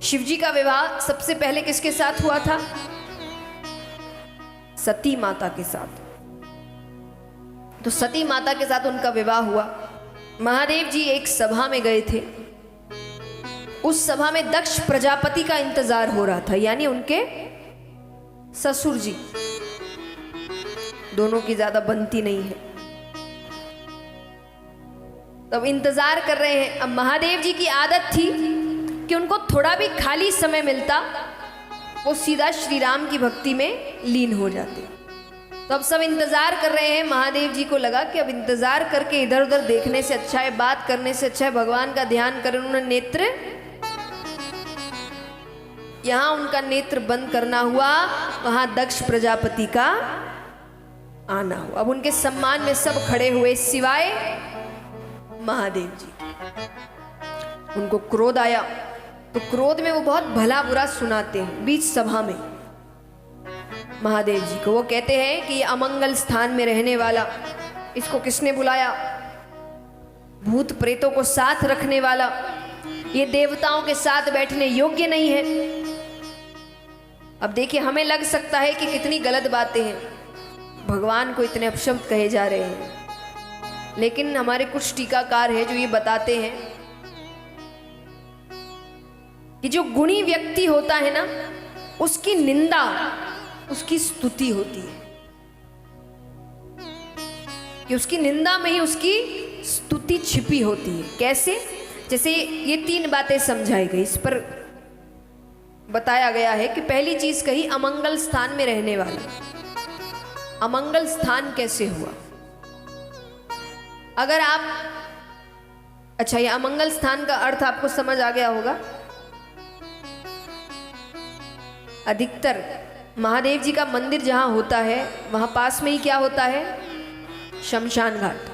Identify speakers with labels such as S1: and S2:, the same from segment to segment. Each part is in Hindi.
S1: शिवजी का विवाह सबसे पहले किसके साथ हुआ था? सती माता के साथ। तो सती माता के साथ उनका विवाह हुआ। महादेव जी एक सभा में गए थे। उस सभा में दक्ष प्रजापति का इंतजार हो रहा था, यानी उनके ससुर जी। दोनों की ज्यादा बनती नहीं है, तब इंतजार कर रहे हैं। अब महादेव जी की आदत थी कि उनको थोड़ा भी खाली समय मिलता वो सीधा श्री राम की भक्ति में लीन हो जाते। तो अब सब इंतजार कर रहे हैं। महादेव जी को लगा कि अब इंतजार करके इधर उधर देखने से अच्छा है, बात करने से अच्छा है भगवान का ध्यान करें। उन्होंने नेत्र, यहां उनका नेत्र बंद करना हुआ, वहां दक्ष प्रजापति का आना हुआ। अब उनके सम्मान में सब खड़े हुए सिवाय महादेव जी। उनको क्रोध आया, तो क्रोध में वो बहुत भला बुरा सुनाते हैं बीच सभा में महादेव जी को। वो कहते हैं कि ये अमंगल स्थान में रहने वाला, इसको किसने बुलाया? भूत प्रेतों को साथ रखने वाला, ये देवताओं के साथ बैठने योग्य नहीं है। अब देखिए, हमें लग सकता है कि कितनी गलत बातें हैं, भगवान को इतने अपशब्द कहे जा रहे हैं, लेकिन हमारे कुछ टीकाकार हैं जो ये बताते हैं कि जो गुणी व्यक्ति होता है ना, उसकी निंदा उसकी स्तुति होती है, कि उसकी निंदा में ही उसकी स्तुति छिपी होती है। कैसे? जैसे ये 3 बातें समझाई गई, इस पर बताया गया है कि पहली चीज कही अमंगल स्थान में रहने वाला। अमंगल स्थान कैसे हुआ? अगर आप, अच्छा, ये अमंगल स्थान का अर्थ आपको समझ आ गया होगा। अधिकतर महादेव जी का मंदिर जहां होता है वहां पास में ही क्या होता है? शमशान घाट।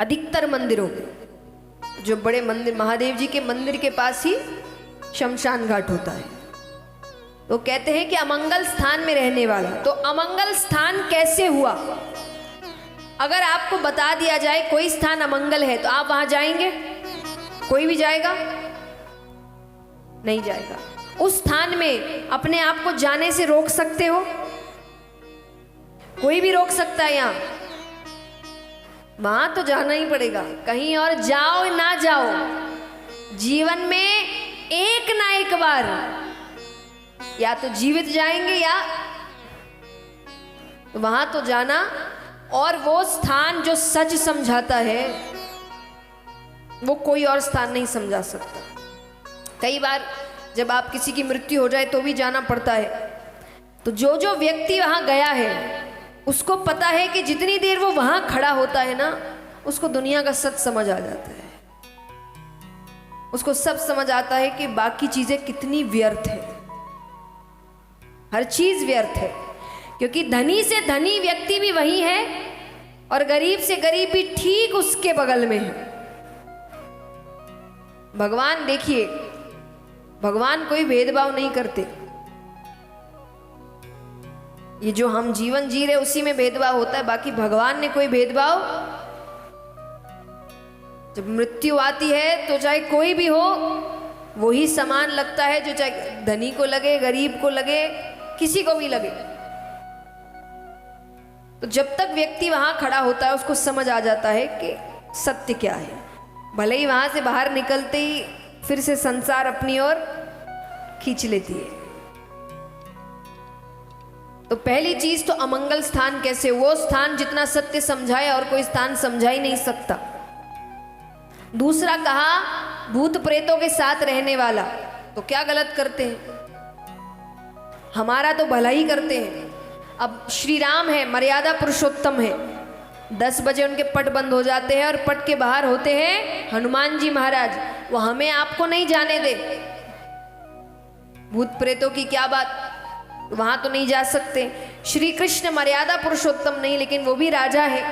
S1: अधिकतर मंदिरों में, जो बड़े मंदिर, महादेव जी के मंदिर के पास ही शमशान घाट होता है। तो कहते हैं कि अमंगल स्थान में रहने वाला। तो अमंगल स्थान कैसे हुआ? अगर आपको बता दिया जाए कोई स्थान अमंगल है तो आप वहां जाएंगे? कोई भी जाएगा? नहीं जाएगा। उस स्थान में अपने आप को जाने से रोक सकते हो? कोई भी रोक सकता है यहां? वहां तो जाना ही पड़ेगा। कहीं और जाओ ना जाओ, जीवन में एक ना एक बार या तो जीवित जाएंगे या वहां तो जाना। और वो स्थान जो सच समझाता है वो कोई और स्थान नहीं समझा सकता। कई बार जब आप किसी की मृत्यु हो जाए तो भी जाना पड़ता है। तो जो जो व्यक्ति वहां गया है उसको पता है कि जितनी देर वो वहां खड़ा होता है ना, उसको दुनिया का सच समझ आ जाता है। उसको सब समझ आता है कि बाकी चीजें कितनी व्यर्थ है। हर चीज व्यर्थ है, क्योंकि धनी से धनी व्यक्ति भी वही है और गरीब से गरीब भी ठीक उसके बगल में है। भगवान, देखिए, भगवान कोई भेदभाव नहीं करते। ये जो हम जीवन जी रहे उसी में भेदभाव होता है, बाकी भगवान ने कोई भेदभाव। जब मृत्यु आती है तो चाहे कोई भी हो वही समान लगता है, जो चाहे धनी को लगे, गरीब को लगे, किसी को भी लगे। तो जब तक व्यक्ति वहां खड़ा होता है उसको समझ आ जाता है कि सत्य क्या है। भले ही वहां से बाहर निकलते ही फिर से संसार अपनी ओर खींच लेती है। तो पहली चीज तो अमंगल स्थान कैसे? वो स्थान जितना सत्य समझाए और कोई स्थान समझा ही नहीं सकता। दूसरा कहा भूत प्रेतों के साथ रहने वाला। तो क्या गलत करते हैं? हमारा तो भला ही करते हैं। अब श्री राम है, मर्यादा पुरुषोत्तम है, 10 बजे उनके पट बंद हो जाते हैं और पट के बाहर होते हैं हनुमान जी महाराज। वो हमें आपको नहीं जाने दे। भूत प्रेतों की क्या बात, वहां तो नहीं जा सकते। श्री कृष्ण मर्यादा पुरुषोत्तम नहीं, लेकिन वो भी राजा है।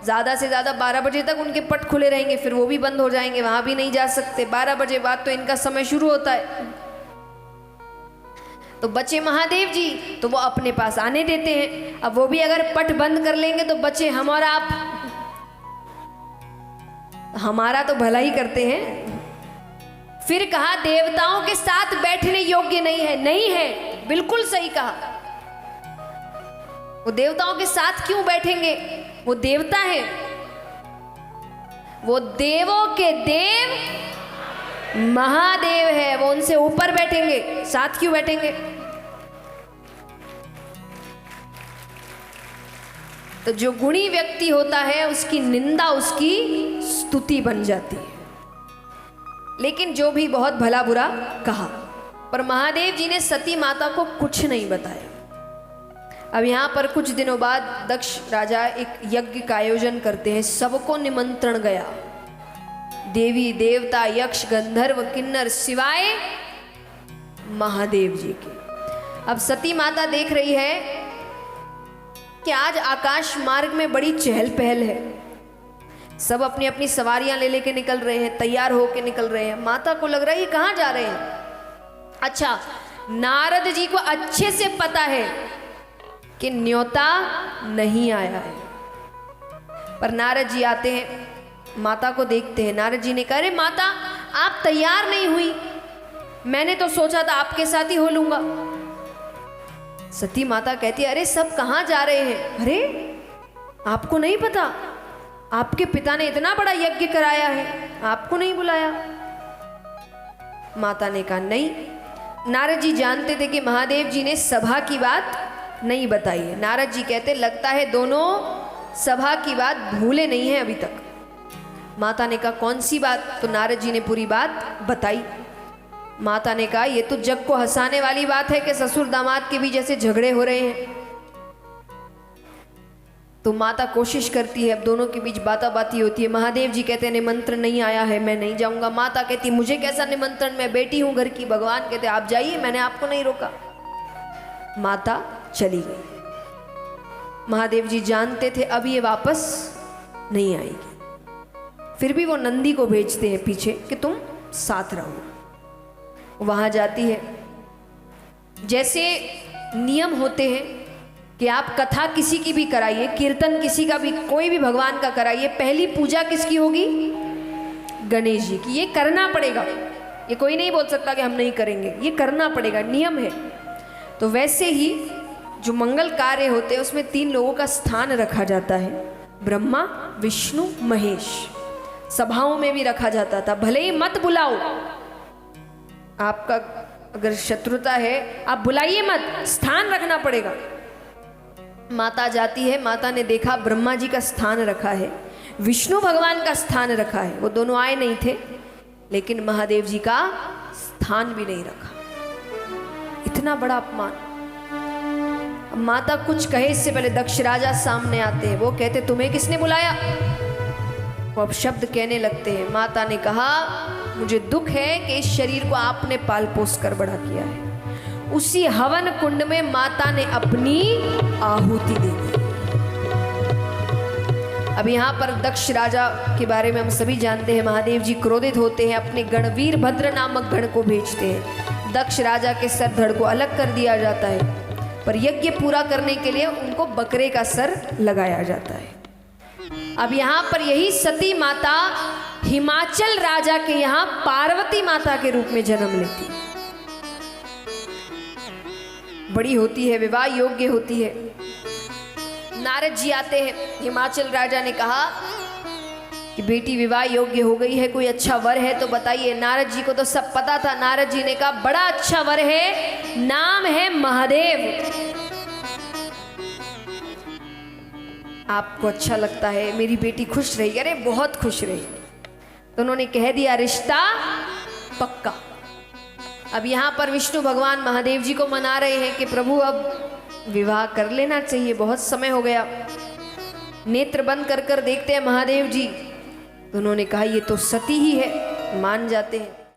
S1: ज्यादा से ज्यादा 12 बजे तक उनके पट खुले रहेंगे, फिर वो भी बंद हो जाएंगे, वहां भी नहीं जा सकते। 12 बजे बाद तो इनका समय शुरू होता है। तो बचे महादेव जी, तो वो अपने पास आने देते हैं। अब वो भी अगर पट बंद कर लेंगे तो बचे हम और आप। हमारा तो भला ही करते हैं। फिर कहा देवताओं के साथ बैठने योग्य नहीं है। नहीं है, बिल्कुल सही कहा। वो देवताओं के साथ क्यों बैठेंगे? वो देवता है, वो देवों के देव महादेव है, वो उनसे ऊपर बैठेंगे, साथ क्यों बैठेंगे? तो जो गुणी व्यक्ति होता है उसकी निंदा उसकी स्तुति बन जाती है। लेकिन जो भी बहुत भला बुरा कहा, पर महादेव जी ने सती माता को कुछ नहीं बताया। अब यहाँ पर कुछ दिनों बाद दक्ष राजा एक यज्ञ का आयोजन करते हैं। सबको निमंत्रण गया, देवी देवता यक्ष गंधर्व किन्नर सिवाय महादेव जी के। अब सती माता देख रही है कि आज आकाश मार्ग में बड़ी चहल पहल है, सब अपनी अपनी सवारियां ले लेके निकल रहे हैं, तैयार होके निकल रहे हैं। माता को लग रहा है ये कहाँ जा रहे हैं। अच्छा, नारद जी को अच्छे से पता है कि न्योता नहीं आया है, पर नारद जी आते हैं, माता को देखते हैं। नारद जी ने कहा, अरे माता आप तैयार नहीं हुई, मैंने तो सोचा था आपके साथ ही हो लूंगा। सती माता कहती है, अरे सब कहाँ जा रहे हैं? अरे आपको नहीं पता, आपके पिता ने इतना बड़ा यज्ञ कराया है, आपको नहीं बुलाया? माता ने कहा नहीं। नारद जी जानते थे कि महादेव जी ने सभा की बात नहीं बताई है। नारद जी कहते, लगता है दोनों सभा की बात भूले नहीं है अभी तक। माता ने कहा कौन सी बात? तो नारद जी ने पूरी बात बताई। माता ने कहा ये तो जग को हंसाने वाली बात है कि ससुर दामाद के भी जैसे झगड़े हो रहे हैं। तो माता कोशिश करती है, अब दोनों के बीच बाती होती है। महादेव जी कहते हैं निमंत्रण नहीं आया है, मैं नहीं जाऊंगा। माता कहती मुझे कैसा निमंत्रण, मैं बेटी हूं घर की। भगवान कहते आप जाइए, मैंने आपको नहीं रोका। माता चली गई। महादेव जी जानते थे अब ये वापस नहीं आएगी, फिर भी वो नंदी को भेजते हैं पीछे कि तुम साथ रहो। वहां जाती है। जैसे नियम होते हैं कि आप कथा किसी की भी कराइए, कीर्तन किसी का भी, कोई भी भगवान का कराइए, पहली पूजा किसकी होगी? गणेश जी की। ये करना पड़ेगा, ये कोई नहीं बोल सकता कि हम नहीं करेंगे, ये करना पड़ेगा, नियम है। तो वैसे ही जो मंगल कार्य होते हैं उसमें 3 लोगों का स्थान रखा जाता है, ब्रह्मा विष्णु महेश। सभाओं में भी रखा जाता था, भले ही मत बुलाओ, आपका अगर शत्रुता है आप बुलाइए मत, स्थान रखना पड़ेगा। माता जाती है, माता ने देखा ब्रह्मा जी का स्थान रखा है, विष्णु भगवान का स्थान रखा है। वो दोनों आए नहीं थे, लेकिन महादेव जी का स्थान भी नहीं रखा। इतना बड़ा अपमान। माता कुछ कहे इससे पहले दक्ष राजा सामने आते हैं। वो कहते तुम्हें किसने बुलाया? वो अब शब्द कहने लगते हैं। माता ने कहा मुझे दुख है कि इस शरीर को आपने पाल पोस कर बड़ा किया है। उसी हवन कुंड में माता ने अपनी आहुति दे दी। अब यहाँ पर दक्ष राजा के बारे में हम सभी जानते हैं। महादेव जी क्रोधित होते हैं, अपने गण वीरभद्र नामक गण को भेजते हैं। दक्ष राजा के सर धड़ को अलग कर दिया जाता है, पर यज्ञ पूरा करने के लिए उनको बकरे का सर लगाया जाता है। अब यहाँ पर यही सती माता हिमाचल राजा के यहाँ पार्वती माता के रूप में जन्म लेती है। बड़ी होती है, विवाह योग्य होती है। नारद जी आते हैं। हिमाचल राजा ने कहा कि बेटी विवाह योग्य हो गई है, कोई अच्छा वर है तो बताइए। नारद जी को तो सब पता था। नारद जी ने कहा बड़ा अच्छा वर है, नाम है महादेव। आपको अच्छा लगता है, मेरी बेटी खुश रही? अरे बहुत खुश रही। तो उन्होंने कह दिया रिश्ता पक्का। अब यहाँ पर विष्णु भगवान महादेव जी को मना रहे हैं कि प्रभु अब विवाह कर लेना चाहिए, बहुत समय हो गया। नेत्र बंद कर कर देखते हैं महादेव जी, तो उन्होंने कहा ये तो सती ही है, मान जाते हैं।